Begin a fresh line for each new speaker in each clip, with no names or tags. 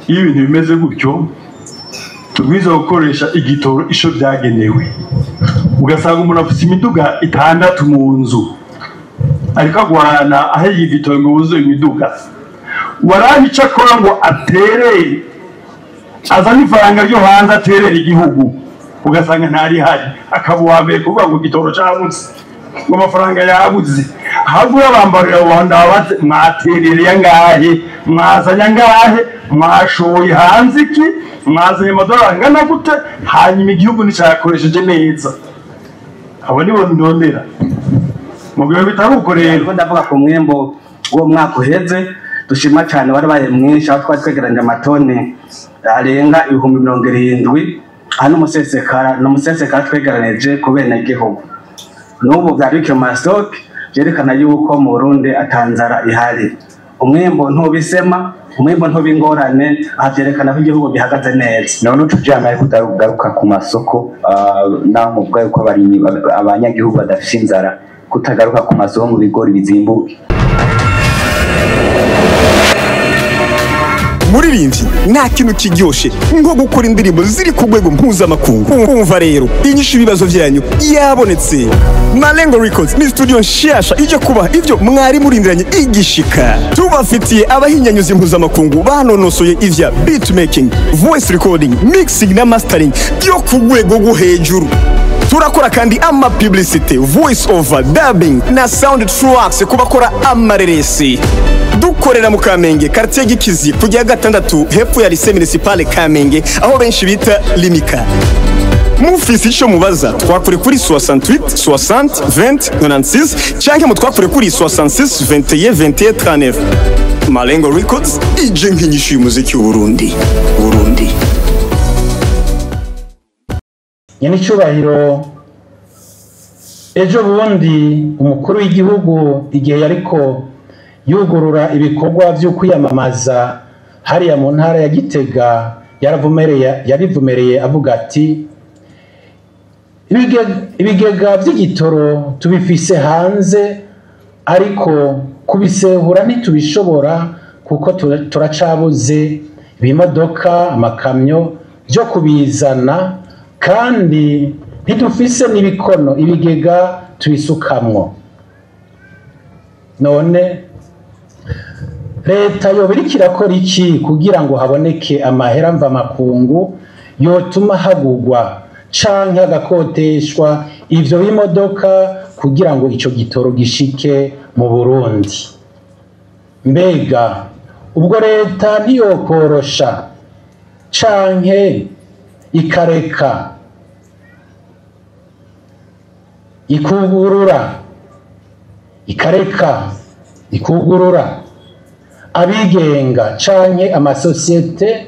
iyo ibintu bimeze gutyo tubwiza gukoresha igitoro isho byagenewe ugasanga umuntu afite imiduga 6 mu nzu ariko agwana aho igitoro ngo wuzuye imiduga waraye cyakora ngo atere azana ifaranga ryo hanze aterera igihugu ugasanga ntari hari akabuwambere kuvuga ngo igitoro cyabutse ngo amafaranga yabuze ahubwo abambarira wanda mwaterereye ngahe mwazanya ngahe mwashoye hanze iki mwazanye amadolari ngana gute hanyuma igihugu nicyakoresheje neza abo nibo ndondera mu gihe bitaruko rero
ndavuga ku mwembo uwo mwaka uheze dushima cyane wari baye mwinshi aho twatwegeranya amatone arenga 70,000 hano umusesekara twegeranije ku bene igihugu n'ubu byari mu masoko byerekana yuko mu Burundi atanzara ihari umwembo ntubisema umwembo ntubingorane byerekana ko igihugu bihagaze neza
none utujyana kugaruka ku masoko naho muvuga yuko abanyagihugu badafite inzara kutagaruka ku masoko mu bigori bizimbuke
muririmbyi nta kintu kiryoshe nko gukora indirimbo ziri ku rwego mpuzamakungu. Umva rero inyishu ibibazo byanyu yabonetse. Malengo Records ni studio nshasha ije kuba ivyo mwari murindiranye igishika. Tubafitiye abahinyanyuzi mpuzamakungu banonosoye ivya beatmaking, voice recording, mixing na mastering byo ku rwego rwo hejuru. Turakora kandi ama publicity, voice over, dubbing na sound tracks kubakora amareresi. Dukorera mu Kamenge quartier Gikizi kujya 6 hepfo ya lycée municipal Kamenge aho benshi bita Limika. Mufisi ico mubaza twakure kuri 68 60 20 96 cyangwa mutwakure kuri 66 21 21 39. Malengo Records ije nk'inyishu y'umuziki w'Uburundi.
Nyene cyubahiro ejo bundi umukuru w'igihugu igihe yariko yugurura ibikorwa byo kwiyamamaza hariya mu ntara ya Gitega yarivumereye avuga ati ibigega by'igitoro tubifise hanze ariko kubisehura ntitubishobora kuko turacabuze ibimodoka amakamyo byo kubizana kandi ntidufise n'ibikono ibigega tubisukamwo. None leta yobirikira ko iki kugira ngo haboneke amahera mva makungu yotuma hagugwa canke agakoteshwa ivyo bimodoka kugira ngo ico gitoro gishike mu Burundi. Mbega ubwo leta ntiyokorosha canke ikareka ikugurura abigenga canke amasosiyete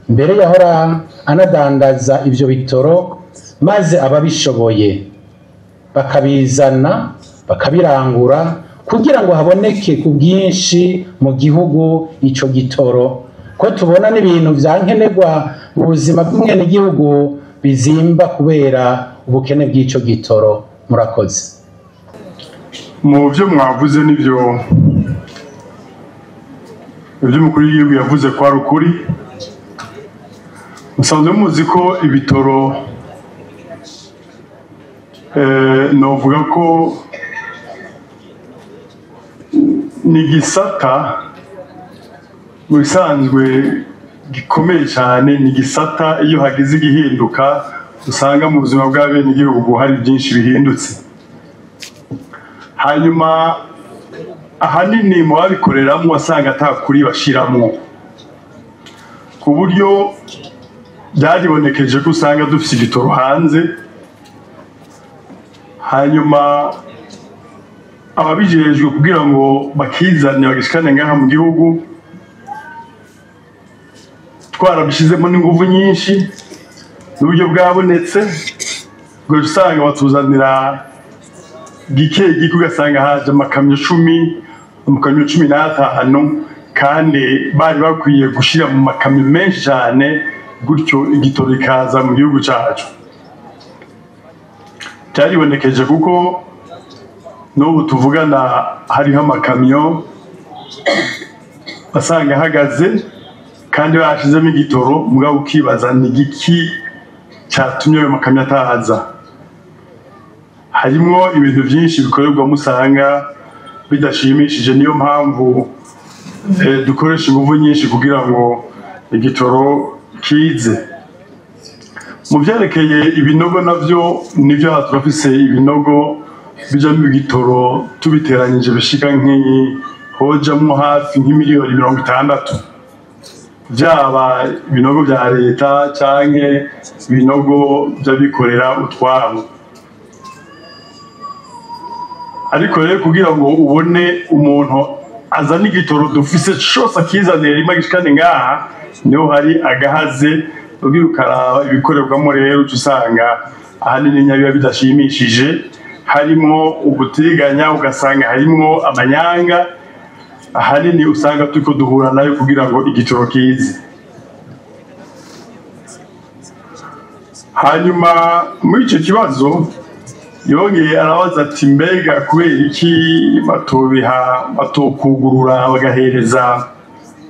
mbere yahora anadandaza ivyo bitoro maze ababishoboye bakabizana bakabirangura kugira ngo haboneke ku bwinshi mu gihugu ico gitoro ko tubona n'ibintu vyankenerwa mu buzima bw'umwene gihugu bizimba kubera ubukene bw'ico gitoro. Murakoze.
Mu byo mwavuze n'ibyo umukuru w'igihugu yavuze ko ari ukuri. Musanzwe muzi ko ibitoro novuga ko ni gisata mu bisanzwe gikomeye cyane, ni gisata iyo hagize igihinduka usanga mu buzima bw'abene igihugu hari byinshi bihindutse. Hanyuma ahanini mu babikoreramo wasanga atakuri bashiramwo ku buryo byaribonekeje ko usanga dufite igitoro hanze, hanyuma ababijejwe kugira ngo bakizane bagishikane ngaha mu gihugu twarabishizemo n'ingufu nyinshi n'uburyo bwabonetse ngo usanga batuzanira gike ugasanga haje amakamyo 10 amakamyo 15 kandi bari bakwiye gushira mu makamyo menshi cyane gutyo igitoro ikaza mu gihugu cyacu. Cyaribonekeje kuko n'ubu tuvugana hariho amakamyo basanga hagaze kandi bashizemo igitoro mugabo ukibaza ni igiki cyatumye ayo makamyo ataza. Harimo ibintu byinshi bikorerwa musanga bidashimishije, niyo mpamvu dukoresha ingufu nyinshi kugira ngo igitoro kize. Mu byerekeye ibinogo navyo nivyo turafise ibinogo bijamo igitoro tubiteranyije bishika nk'iyi hojamwo hafi nk'imiliyoni 60, byaba ibinogo bya leta canke ibinogo by'abikorera utwabo. Ariko rero kugira ngo ubone umuntu azana igitoro dufise cyose akizanira rimwe gishikane ngaha, niho hari agahaze ukaraba ibikorerwamo. Rero usanga ahanini nyabiba bidashimishije, harimo ugutiganya, ugasanga harimo amanyanga, ahanini usanga turiko duhura nayo kugira ngo igitoro kize. Hanyuma muri icyo kibazo yongeye arabaza ati mbega kubera iki batokugurura bagahereza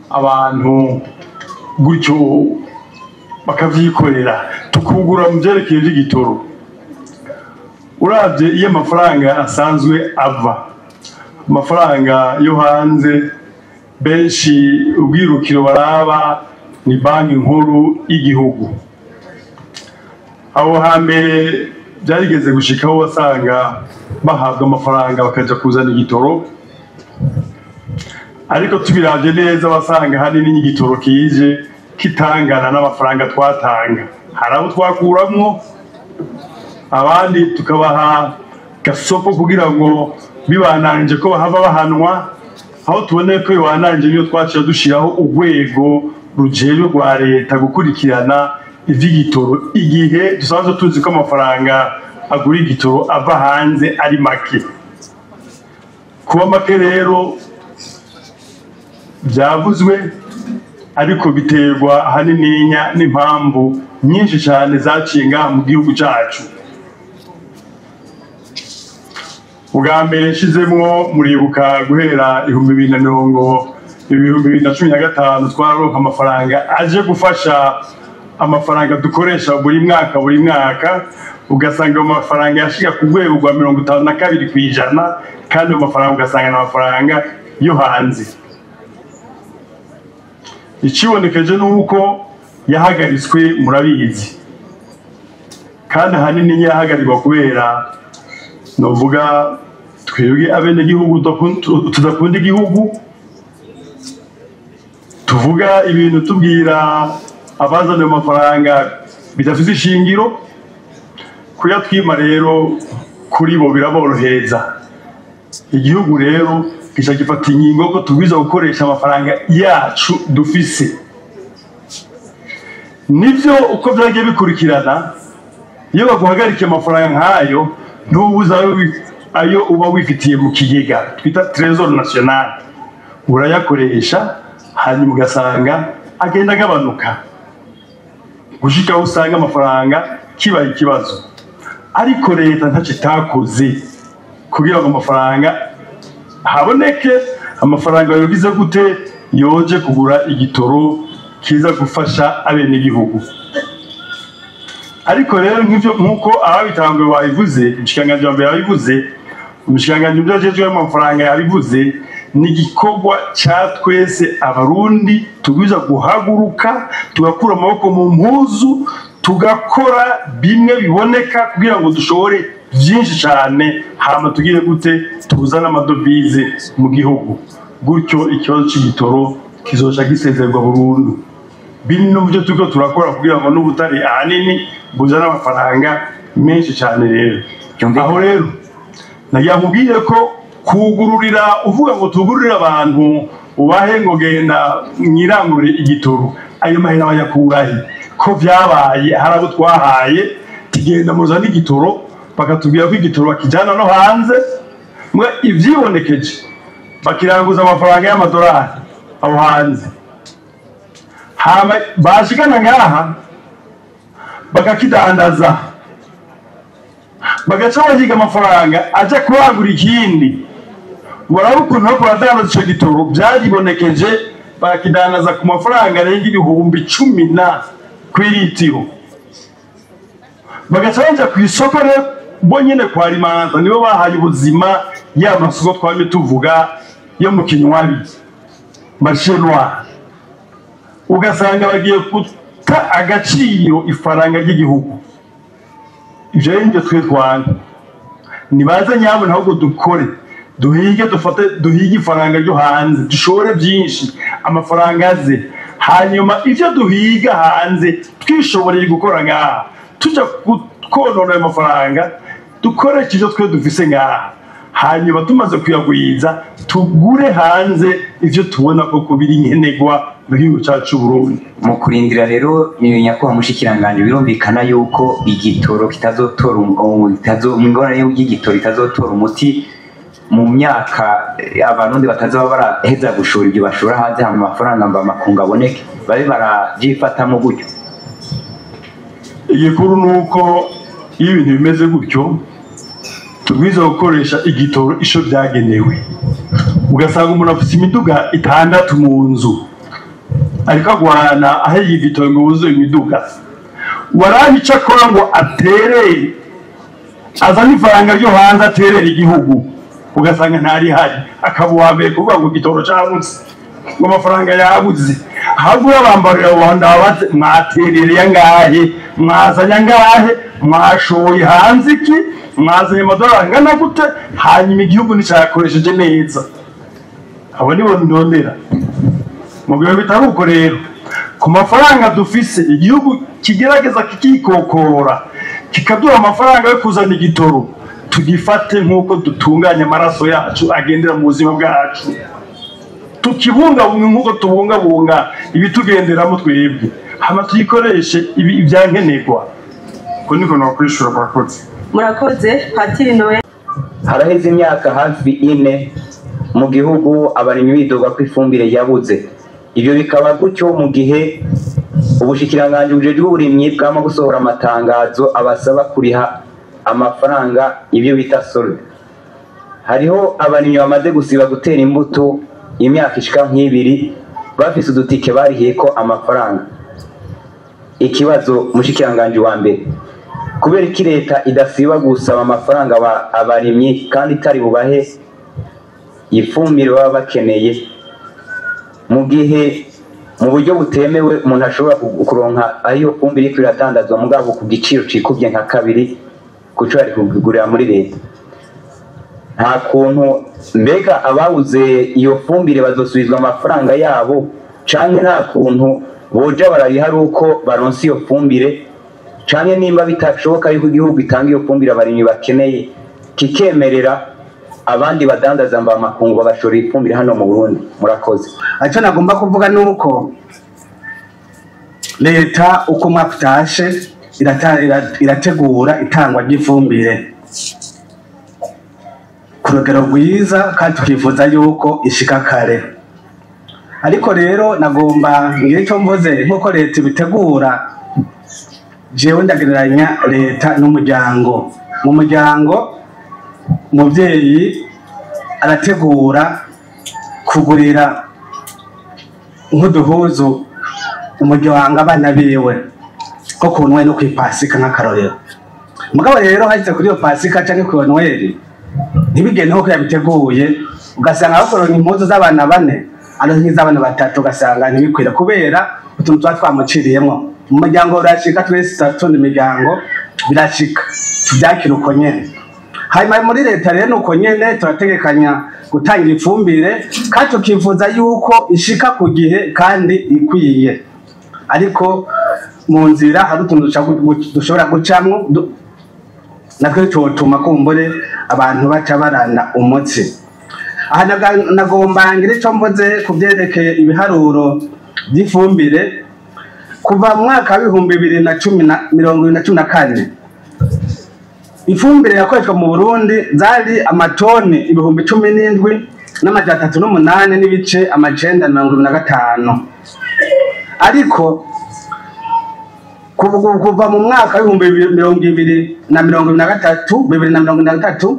abantu gutyo bakavyikorera tukugura mu byerekeye by'igitoro. Uravye iyo amafaranga asanzwe ava, amafaranga yo hanze benshi ubwirukiro baraba ni banki nkuru y'igihugu. Aho hambere byarigeze gushikaho wasanga bahabwa amafaranga bakaja kuzana igitoro, ariko tubiravye neza wasanga hanini n'igitoro kije kitangana n'amafaranga twatanga. Hari abo twakuramwo, abandi tukabaha gasopo kugira ngo bibananje ko bahava bahanwa. Aho tubone ko bibananje niyo twaciye dushiraho urwego rujejwe rwa leta gukurikirana ivy'igitoro igihe dusanzwe tuzi ko amafaranga agura igitoro ava hanze ari make. Kuba make rero byavuzwe, ariko biterwa ahanini n'impamvu nyinshi cyane zaciye ngaha mu gihugu cyacu. Ubwa mbere nshizemwo muribuka guhera 2015 twaronka amafaranga aje gufasha amafaranga dukoresha buri mwaka, ugasanga amafaranga yashika ku rwego rwa 52%, kandi amafaranga ugasanga n'amafaranga yo hanze. Ikibonekeje nuko yahagaritswe murabizi, kandi ahanini yahagarirwa kubera novuga twebwe abene gihugu tudakunda igihugu, tuvuga ibintu tubwira abazana amafaranga bidafite ishingiro. Kuyatwima rero kuri bo biraborohereza. Igihugu rero kisha gifata ingingo ko tubwiza gukoresha amafaranga yacu dufise. Nivyo uko byagiye bikurikirana, iyo baguhagarika amafaranga nkayo ntubuza ayo uba wifitiye mu kigega twita Trésor National, urayakoresha hanyuma ugasanga agenda agabanuka gushika usanga amafaranga kibaye ikibazo. Ariko leta ntacyo itakoze kugira ngo amafaranga haboneke. Amafaranga yogize gute yoje kugura igitoro kiza gufasha abene igihugu. Ariko rero nk'ivyo nkuko ababitangwe babivuze, umushikanganje wa mbere yabivuze, umushikanganje byajejwe amafaranga yabivuze, ni igikorwa cya twese abarundi tugwiza guhaguruka tugakura amaboko mu mpuzu tugakora bimwe biboneka kugira ngo dushobore byinshi cyane, hama tugire gute tuzana amadovize mu gihugu. Gutyo ikibazo cy'igitoro kizoca gisezerwa burundu. Bino byo tuko turakora kugira ngo n'ubutari ahanini buzana amafaranga menshi cyane. Rero aho rero nayakubwiye ko kugururira, uvuga ngo tugururira abantu ubahe ngo genda mwirangurire igitoro, ayo mahera bayakurahe ko byabaye? Hari abo twahaye tigenda muzana igitoro, bakatubwira ko igitoro bakijana no hanze, mwe ivyibonekeje bakiranguza amafaranga y'amadolari aho hanze. Hama bashikana ngaha bakakidandaza, bagaca bahiga amafaranga aja kurangura ikindi. Warabukuntu ko badandaza ico gitoro byaribonekeje bakidanaza ku mafaranga arenga ibihumbi 10 kw'ilitiro bagaca baja ku isoko rero bo nyene kwa Rimanza nibo bahaye ubuzima ya masoko twamye tuvuga yo mu Kinywabi marché noir ugasanga bagiye kuta agaciro ifaranga ry'igihugu ivyo nje twe twanga nibaza nyabo ntabwo dukore duhige duhige ifaranga ryo hanze dushore byinshi amafaranga aze hanyuma ivyo duhiga hanze twishoboreye gukora ngaha tuja konona ayo mafaranga dukoresha ivyo twe dufise ngaha hanyuma tumaze kuyagwiza tugure hanze ivyo tubona ko kubiri nkenegwa mu gihugu cyacu Burundi.
Mu kurindira rero nyakubahwa mushikiranganje birumvikana yuko igitoro kitazotora ingorane y'igitoro itazotora umuti mu myaka abarundi batazaba baraheza gushora ibyo bashora hanze hama amafaranga mba makunga aboneke babe barabyifatamo gutyo.
Igikuru nuko iyo ibintu bimeze gutyo tubwiza gukoresha igitoro isho byagenewe ugasanga umuntu afite imiduga 6 mu nzu ariko agwana aho igitoro ngo wuzuye imiduga warabica akora ngo aterere azana ifaranga ryo hanze aterere igihugu ugasanga ntari hari akabuwambere kuvuga ngo igitoro cyabutse ngo amafaranga yabuze ahubwo abambarira wandabaze mwaterereye ngahe mwazanya ngahe mwashoye hanze iki mwazanye amadolari angana gute hanyuma igihugu nicyakoresheje neza abo nibo ndondera mu gihe bitaruko rero ku mafaranga dufise igihugu kigerageza kikikokora kikaduha amafaranga yo kuzana igitoro tugifate nk'uko dutunganya amaraso yacu agendera mu buzima bwacu tukibungabunga nk'uko tubungabunga ibitugenderamo twebwe hama tuyikoreshe ibyankenerwa ko niko nakwishura bakoze.
Murakoze Patiri Noel.
Haraheze imyaka hafi 4 mu gihugu abarimyi bidoga ko ifumbire yabuze. Ibyo bikaba gutyo mu gihe ubushikiranganje bujeje uburimyi bwama gusohora amatangazo abasaba kuriha amafaranga ibyo bita solde. Hariho abarimyi bamaze gusiba gutera imbuto imyaka ishika nk'ibiri bafise udutike barihiye ko amafaranga. Ikibazo mushikiranganje wa mbere kubera iki leta idasiba gusaba amafaranga abarimyi kandi itari bubahe ifumbire baba bakeneye mu gihe mu buryo butemewe umuntu ashobora kuronka ayo fumbire iko iratandazwa mugabo ku giciro cikubye nka 2 kuco ari kugurira muri leta. Nta kuntu mbega ababuze iyo fumbire bazosubizwa amafaranga yabo canke nta kuntu boja barariha uko baronse iyo fumbire canke nimba bitashoboka yuko igihugu itanga iyo fumbire abarimyi bakeneye kikemerera abandi badandaza mba makungu bagashora ifumbire hano mu Burundi. Murakoze.
Aco nagomba kuvuga nuko leta uko mwafutashe irategura itangwa ry'ifumbire ku rugero rwiza kandi tukifuza yuko ishika kare, ariko rero nagomba ngire cyo mvuze nkuko leta ibitegura. Jewe ndagereranya leta n'umuryango. Mu muryango umuvyeyi arategura kugurira nk'uduhuzu umuryango abana biwe ko ku Noel no kwipasika nk'akarorero. Mugabo rero hageze kuri iyo pasika canke ku Noel ntibigende nko yabiteguye ugasanga bakoronka impuzu z'abana 4 aronka iz'abana 3 ugasanga ntibikwira kubera utuntu twamuciriyemo. Mu muryango urashika twese tatundi imiryango birashika tubyakira uko nyene. Hanyuma muri leta rero uko nyene turategekanya gutangira ifumbire kandi tukifuza yuko ishika ku gihe kandi ikwiye, ariko mu nzira hari utuntu dushobora gucamwo nakwe cyotuma kumbure abantu baca barana umutsi. Aha nagomba ngire cyo mvuze kubyerekeye ibiharuro by'ifumbire kuva mu mwaka wa 2014 ifumbire yakoreshwa mu Burundi zari amatoni 17,308 n'ibice 925, ariko kuva mu mwaka wa 2023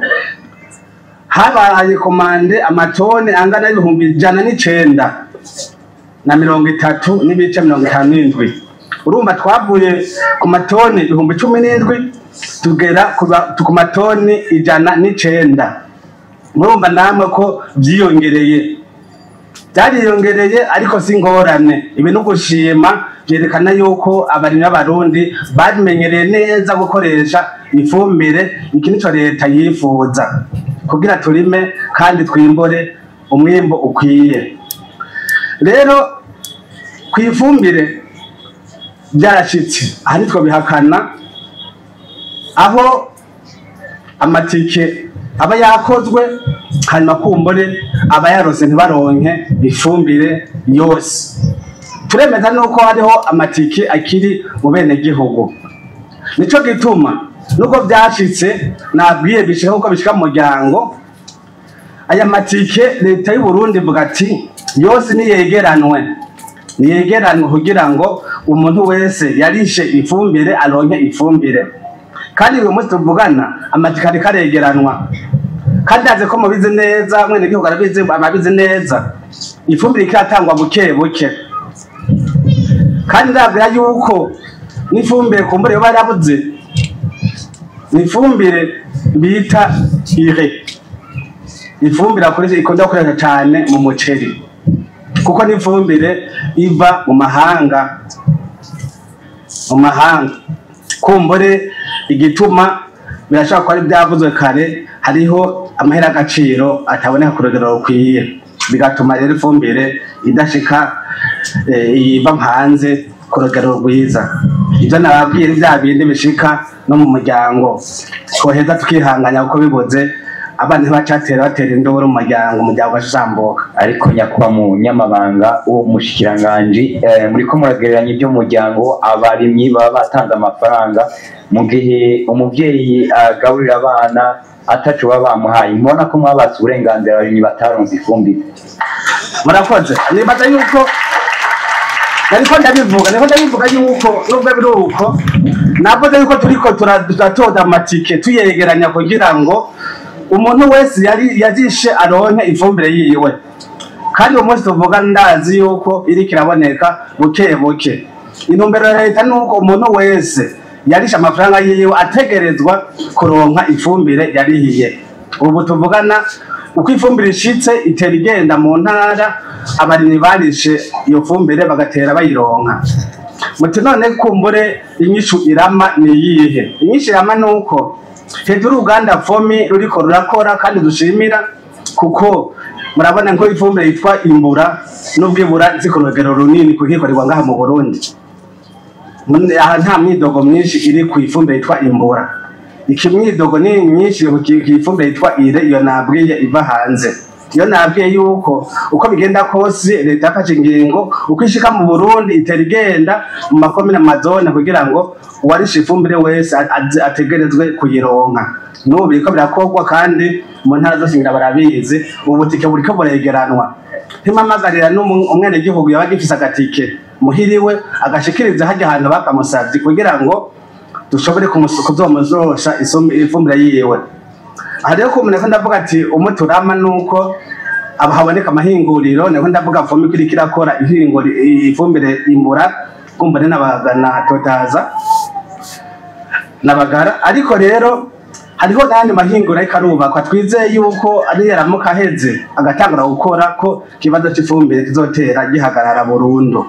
habaye komande amatoni angana 109 na 30,57. Urumva twavuye ku matoni 17,000 tugera ku matoni 109. Murumva namwe ko byiyongereye ariko singorane. Ibi no gushima byerekana yuko abarimyi b'abarundi bamenyereye neza gukoresha ifumbire iki nico leta yifuza kugira turime kandi twimbore umwimbo ukwiye. Rero kwifumbire byarashitse aha nitwo bihakana aho amatike aba yakozwe hanyuma kumbure aba yarose ntibaronke ifumbire yose. Turemeza nuko hariho amatike akiri mu bene gihugu, nico gituma nuko byashitse nabwiye bishika uko bishika mu muryango. Aya matike leta y'u Burundi ivuga ati yose niyegeranwe kugira ngo umuntu wese yarishe ifumbire aronke ifumbire. Kandi uyu munsi tuvugana amatike ariko aregeranwa, kandi aze ko mubizi neza mwene gihugu ababizi neza ifumbire ikiratangwa buke buke. Kandi ndabwira yuko n'ifumbire kumbure yoba yarabuze n'ifumbire bita ire, ifumbire ikunda gukoresha cyane mu muceri kuko n'ifumbire iva mu mahanga kumbure igituma birashobora kuba ari byavuzwe kare hariho amahera agaciro ataboneka ku rugero rukwiye, bigatuma rero ifumbire idashika iva hanze ku rugero rwiza. Ibyo nababwiye bya bindi bishika no mu muryango twoheza tukihanganya kuko biboze abana ntibacatera batera induru mu muryango gashambuka.
Ariko nyakuba mu nyamabanga uwo mushikiranganje muriko muragereranya ibyo muryango abarimyi baba batanze amafaranga mu gihe umuvyeyi agaburira abana atacu baba bamuhaye. Mbona ko mwabatse uburenganzira abarimyi bataronse ifumbire.
Murakoze. Nibaza yuko nariko ndabivuga yuko nubwo biruko navuze yuko turiko turatoda amatike tuyegeranya kugira ngo umuntu wese yajishe aronke ifumbire yiwe. Kandi uwo munsi tuvuga ndazi yuko iri kiraboneka buke buke. Intumbero ya leta nuko umuntu wese yarisha amafaranga yiwe ategerezwa kuronka ifumbire yarihiye. Ubu tuvugana uko ifumbire ishitse itera igenda mu ntara abarimyi barishe iyo fumbire bagatera bayironka. Muti none kumbure inyishu irama ni yihe? Inyishu irama nuko hejuru uruganda fomi ruriko rurakora kandi dushimira kuko murabona ngo ifumbire yitwa imbura n'ubwibura zikorogero runini kugikorerwa ngaha mu Burundi. Aha nta mwidogo myinshi iri ku ifumbire yitwa imbura. Ikimwidogo ni myinshi ku ifumbire yitwa ire, iyo nabwiye iva hanze. Iyo nabwiye yuko uko bigenda kose leta yafashe ingingo uko ishika mu Burundi itera igenda mu makomine amazone kugira ngo uwarisha ifumbire wese ategerezwe kuyironka. N'ubu biriko birakorwa kandi mu ntara zose ngira barabizi. Ubutike buriko buregeranwa. Ntimamagarira n'umwene gihugu yaba gifise agatike muhiriwe agashikiriza hajya ahantu bakamusavye kugira ngo dushobore kuzomuzosha ifumbire yiwe. Hariho kumeneka ndavuga ati umuturama nuko haboneka amahinguriro, niko ndavuga fomi kuri kirakora ifumbire imbura kumbane n'abagana totaza n'abagara. Ariko rero hariho n'andi mahinguriro ariko arubakwa twizeye yuko ari yaramuka heze agatangura gukora ko kibazo cy'ifumbire kizotera gihagarara burundu.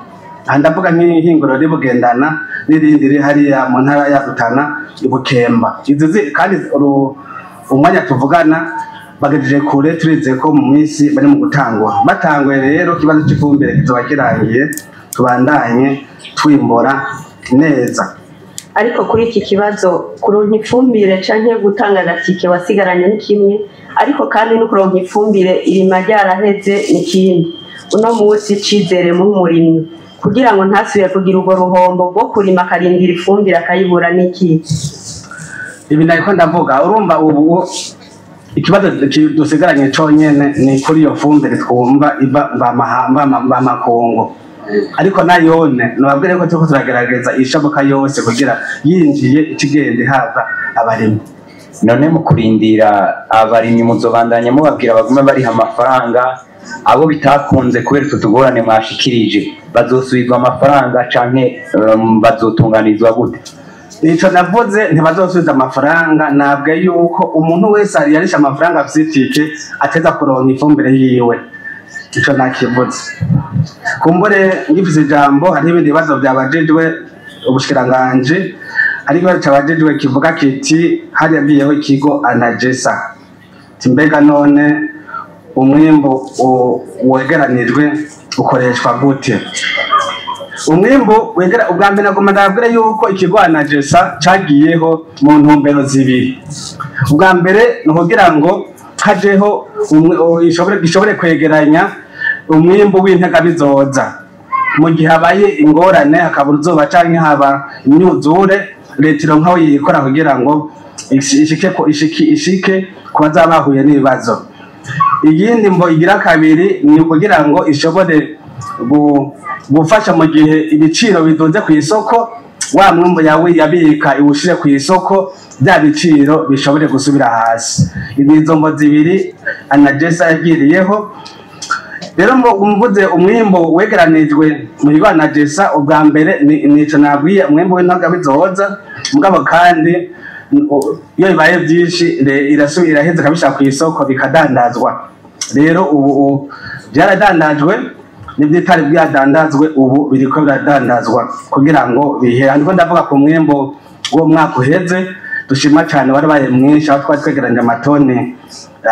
Aha ndavuga nk'ihinguriro ribugendana n'irindi riri hariya mu ntara ya Rutana ibukemba. Kandi umwanya tuvugana bagejeje kure turize ko mu minsi bari mu gutangwa. Batanguye rero kibazo cy'ifumbire kizoba kirangiye tubandanye twimbora neza.
Ariko kuri iki kibazo kuronka ifumbire canke gutanga agatike wasigaranye ni kimwe, ariko kandi no kuronka ifumbire irima ryaraheze ni kindi. Uno munsi cizere mu murimyi kugira ngo ntasubire kugira urwo ruhombo rwo kurima akarindira ifumbire akayibura niki.
Ibi nako ndavuga urumva ubu ikibazo dusigaranye conyene ni kuri iyo fumbire twumva iva bamakongo. Ariko nayone nababwire ko turiko turagerageza ishabuka yose kugira yinjiye ikigende hava abarimyi.
none mu kurindira abarimyi muzobandanya mubabwira bagume bariha amafaranga abo bitakunze kubera utwo tugorane mwashikirije bazosubizwa amafaranga canke bazotunganizwa gute?
Nico navuze ntibazosubiza amafaranga, ntabwo yuko umuntu wese yarisha amafaranga afite ateza kuronka ifumbire yiwe. Ico nakivuze. Kumbure ngifise ijambo hari ibindi bibazo byabajejwe ubushikiranganje, ari ikibazo cyabajejwe kivuga kiti hari yagiyeho ikigo Anagesa. Timbega none umwimbo wegeranijwe ukoreshwa gute? Umwimbo wegera ubwa mbere nagomba ndabwira yuko ikigo Anagesa cagiyeho mu ntumbero zibiri. Ubwa mbere no kugira ngo hajeho ishobore kwegeranya umwimbo w'intega bizoza mu gihe habaye ingorane hakabura uzoba canke haba imyuzure, leta ironkaho yikora kugira ngo ishike kuba bahuye n'ibibazo. Iyindi mbo igira kabiri ni kugira ngo ishobore gufasha mu gihe ibiciro biduze ku isoko, wa mwumbo yawe yabika iwushire ku isoko bya biciro bishobore gusubira hasi. Izo mbo zibiri Anagesa yagiriyeho. Rero mvuze umwimbo wegeranijwe mu bigo Anagesa, ubwa mbere nico nabwiye umwimbo w'intoga bizoza, mugabo kandi iyo bibaye byinshi iraheze kabisha ku isoko bikadandazwa. Rero ubu byaradandajwe n'ibyitari byadandazwe, ubu biriko biradandazwa kugira ngo bihe. Ndiko ndavuga ku mwimbo wo mwaka uheze dushima cyane wari baye mwinshi, aho twari twegeranye amatoni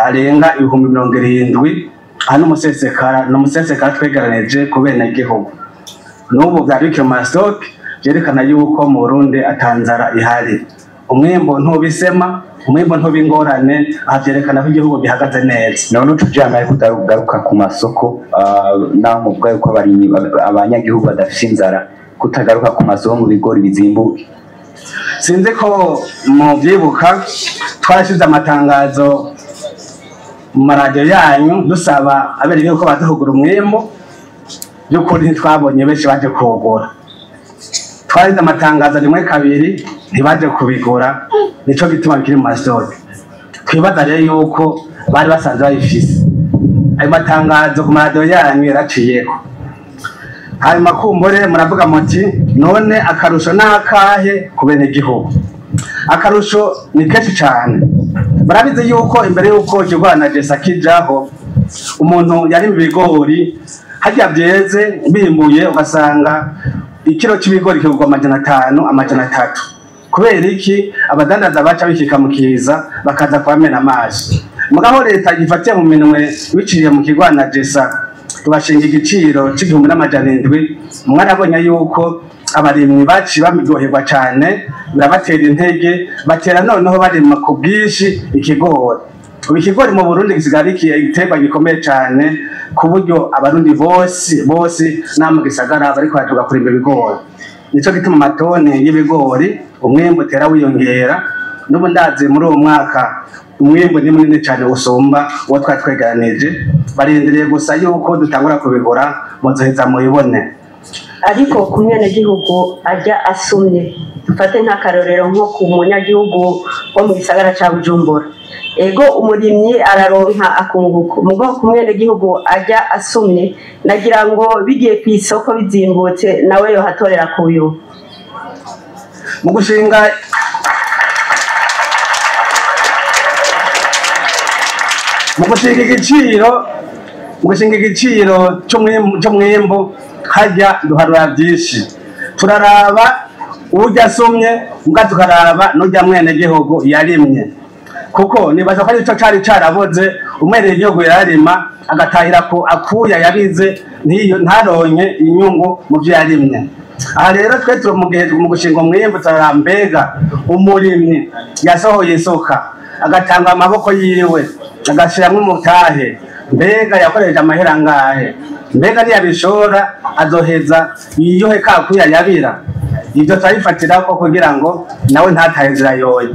arenga 70,000. Hano umusesekara twegeranije ku bene gihugu. N'ubu byari bikiri mu stock, byerekana yuko mu Burundi atanzara ihari. Umwimbo ntubisema, umwimbo ntubingorane, byerekana ko igihugu gihagaze neza.
None tujana ariko kugaruka ku masoko naho muvuga yuko abanyagihugu badafite inzara, kutagaruka ku masoko mu bigori bizimbuke.
Sinzi ko mu byibuka twarashize amatangazo mu maradiyo yanyu dusaba abere yuko badahugura umwimbo, by'ukuri ntitwabonye benshi baje kuwugura. Twarize amatangazo rimwe kabiri ntibaje kubigura, nico gituma bikiri mu masoko. Twibaza rero yuko bari basanze bayifise. Ayo matangazo ku maradiyo yanyu yaraciyeko. Hanyuma kumbure muravuga muti none akarusho n'akahe ku bene gihugu? Akarusho ni kenshi cyane. Barabize yuko imbere yuko ikigo Anagesa kijaho, umuntu yari mu bigori hajya byeze bimbuye ugasanga ikiro cy'ibigori kigurwa 500 300. Kubera iki? Abadandaza baca bikika mukiza bakaza kwamena amazi. Mugaho leta gifatiye mu minwe biciye mu kigo Anagesa, tubashinga igiciro c'1700. Mwarabonye yuko abarimyi baci bamigoherwa cyane, birabatera intege, batera noneho barima ku bwishi ikigori. Ikigori mu Burundi gisigara igiterwa gikomeye cyane ku buryo abarundi bose namwe gisagara bariko batuga kuri ibigori. Nico gituma amatoni y'ibigori umwimbo utera wiyongera. N'ubu ndaze muri uwo mwaka umwimbo ni munini cyane usumba uwo twatwegeranije. Barindiriye gusa yuko dutangura kubigura muzoheza muyibone.
Ariko ku mwenegihugu ajya asumye, dufate nk'akarorero nko ku munyagihugu wo mu gisagara ca Bujumbura, ego umurimyi araronka akunguko, mugo ku mwenegihugu ajya asumye, nagira ngo bigiye ku isoko bizimbutse nawe yo hatorera kuyo.
Mu gushinga igiciro cy'umwimbo hajya duharura byinshi. Turaraba ujya asumye, mbwa tukaraba n'ujya mwene gihugu yarimye, kuko nibaza ko arico cari caraboze. Umwene gihugu yararima agatahira ko akuya yabize ntaronke inyungu mu byo yarimye. Aha rero twe turi mu gushinga umwimbo turarambega umurimyi yasohoye isuka agatanga amaboko yiwe agashiramwo umutahe, mbega yakoresheje amahera ngahe, mbega ntiyabishora azoheza yiyohe kakuya yabira. Ibyo turabifatira ko kugira ngo nawe ntatahe inzira yoye.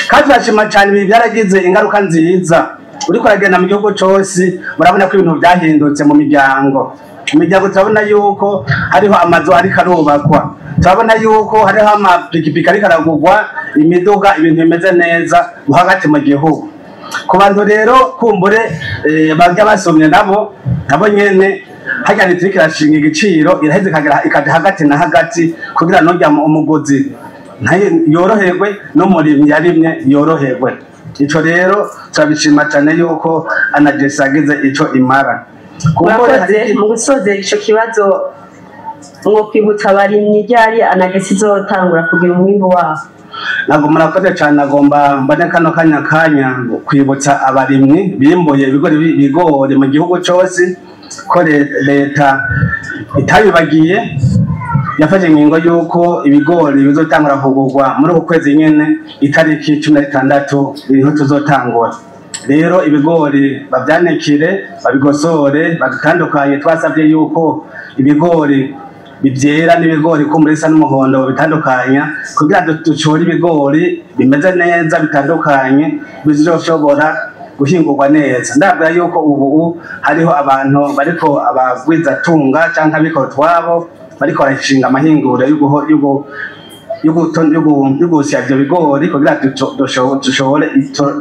Kandi turashima cyane ibi byaragize ingaruka nziza. Uriko uragenda mu gihugu cyose murabona ko ibintu byahindutse mu miryango. Turabona yuko hariho amazu ariko arubakwa, turabona yuko hariho amapikipiki ariko aragurwa imiduga ibintu bimeze neza hagati mu gihugu ku bantu rero kumbure bajya basomye nabo nyene hajya leta irashinga igiciro iraheze ikaja hagati na hagati kugira nojya umuguzi yoroherwe n'umurimyi yarimye yoroherwe. Ico rero turabishima cyane yuko anagesa agize ico imara.
Mu gusoza ico kibazo ngo kwibutsa abarimyi ryari anagesa izotangura kugira umwimbu wabo.
Ntabwo murakoze cyane, nagomba mbone kano kanya kwibutsa abarimyi bimbuye ibigori mu gihugu cyose ko leta itabibagiye yafashe ingingo yuko ibigori bizotangura kugurwa muri uku kwezi nyene itariki 16 ibintu tuzotangura. Rero ibigori babyanikire babigosore babitandukanye. Twasabye yuko ibigori bivyera n'ibigori kumbura isa n'umuhondo bitandukanya kugira ducore ibigori bimeze neza bitandukanye bizoshobora guhingurwa neza. Ndabwira yuko ubu hariho abantu bariko abagwiza tunga canke abikora twabo bariko barashinga amahinguro y'ugusya ivyo bigori kugira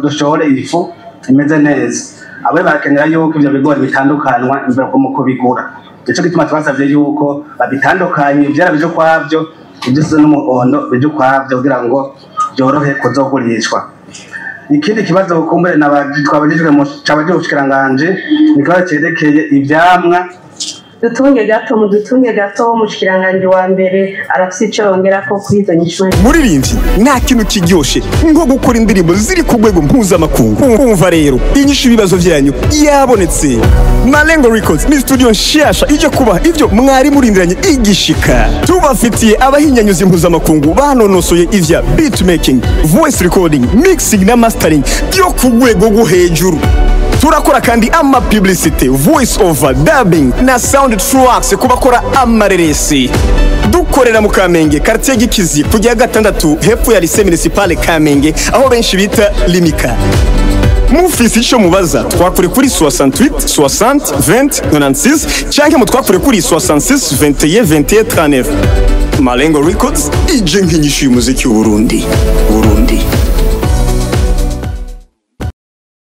dushobore ifu imeze neza. Abo barakenera yuko ivyo bigori bitandukanwa imbere mu kubigura. Ico gituma twasavye yuko babitandukanye ivyera bije kwavyo ivyose n'umuhondo bije kwavyo kugira ngo byorohe kuzogurishwa. Ikindi kibazo kumbere twabajijwe mu cabaje ubushikiranganje ni kibazo cerekeye ivyamwa.
Dutunge gato umushikiranganje wa mbere arafise ico yongera ko kuri izo nyishuri.
Muririmbyi nta kintu kiryoshe nko gukora indirimbo ziri ku rwego mpuzamakungu. Umva rero inyishu ibibazo vyanyu yabonetse. Malengo Records ni studio nshasha ije kuba ivyo mwari murindiranye igishika. Tubafitiye abahinyanyuzi mpuzamakungu banonosoye ivya beatmaking, voice recording, mixing na mastering byo ku rwego rwo hejuru. Turakora kandi ama publicity, voice over, dubbing na sound tracks kubakora amareresi. Dukorera mu Kamenge, quartier Gikizi, kujya gatandatu hepfo ya lycée municipal Kamenge, aho benshi bita Limika. Mufisi ico mubaza twakure kuri 68 60 20 96 canke mutwakure kuri 66 21 21 39. Malengo Records ije nk'inyishu y'umuziki w'Uburundi.